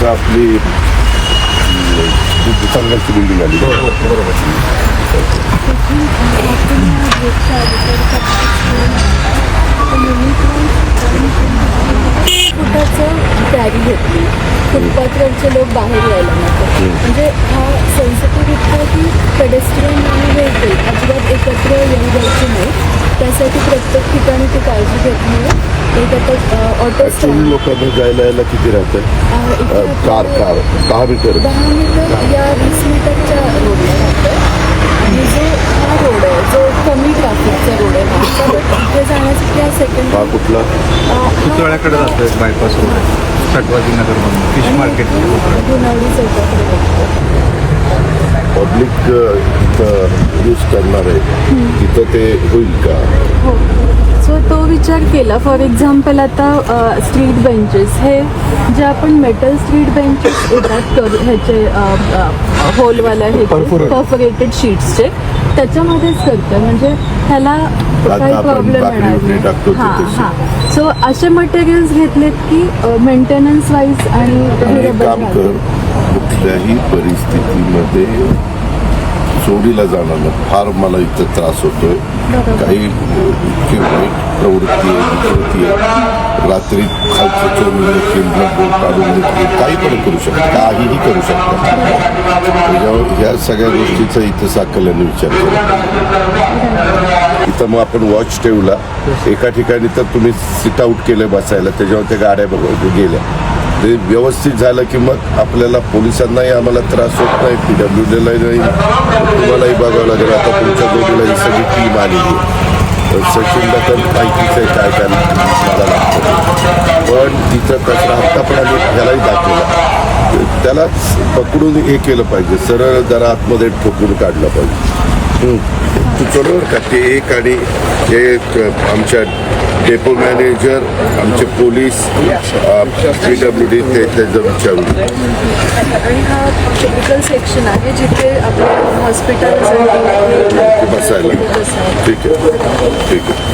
आपली संघाची बिल्डिंग आली. फुटाचं बॅग घेतली, फुटपाथवरचे लोक बाहेर यायला नको. म्हणजे हा सेन्सिटिव्ह इतका की पेडेस्ट्रियन आणि व्हेकल अजिबात एकत्र येऊ द्यायचे नाही. त्यासाठी प्रत्येक ठिकाणी ती काळजी घेतली. एक आता ऑटो ऍक्च्युअली लोकांना जायला यायला किती राहतं? कार 10 मीटर 10 मीटर या 20 मीटरच्या रोडला राहतं. आणि जो हा रोड आहे जो कमी ट्रॅफिकचा रोड आहे तिथे जाण्यासाठी हा सेकंड हा कुठला पुतळ्याकडे जातो एक बायपास रोड आहे छटवाजीनगरमधून फिश मार्केट गुणावडी चौकाकडे पब्लिक यूज करणार आहे तिथं ते होईल का? हो. सो तो विचार केला. फॉर एक्झाम्पल आता स्ट्रीट बेंचेस हे जे आपण मेटल स्ट्रीट बेंचेस येतात ह्याचे होलवाला हे परफोरेटेड शीट्सचे त्याच्यामध्येच करतं. म्हणजे ह्याला काही प्रॉब्लेम येणार नाही. हां हां. सो असे मटेरियल्स घेतलेत की मेंटेनन्स वाईज आणि काम कर कुठल्याही परिस्थितीमध्ये चोरीला जाणं फार मला इथं त्रास होतोय. काही इतकी वाईट प्रवृत्ती आहे. रात्री खालचं चोरून केंद्र बोट काढून काही पण करू शकतात, काहीही करू शकतात. त्याच्यावर ह्या सगळ्या गोष्टीचा इथं साकल्याने विचार केला. इथं मग आपण वॉच ठेवला एका ठिकाणी तर तुम्ही सिट आउट केलं बसायला, त्याच्यावर त्या गाड्या गेल्या. ते व्यवस्थित झालं की मग आपल्याला पोलिसांनाही आम्हाला त्रास होत नाही, PWDलाही नाही, तुम्हालाही बघावं लागेल. आता तुमच्या जोडीला ही सगळी टीम आलेली आहे. सचिनला तर माहितीच आहे काय काय मला लागतं. पण तिथं कचरा हप्ता पण आम्ही ह्यालाही दाखवला. त्याला पकडून हे केलं पाहिजे, सरळ जरा आतमध्ये ठोकून काढलं पाहिजे. तू बरोबर का ते एक आणि एक आमच्या डेपो मॅनेजर आमचे पोलीस PWD ते त्याचं विचारून. आणि हा टिपिकल सेक्शन आहे जिथे आपले हॉस्पिटल्स बसायला ठीक आहे.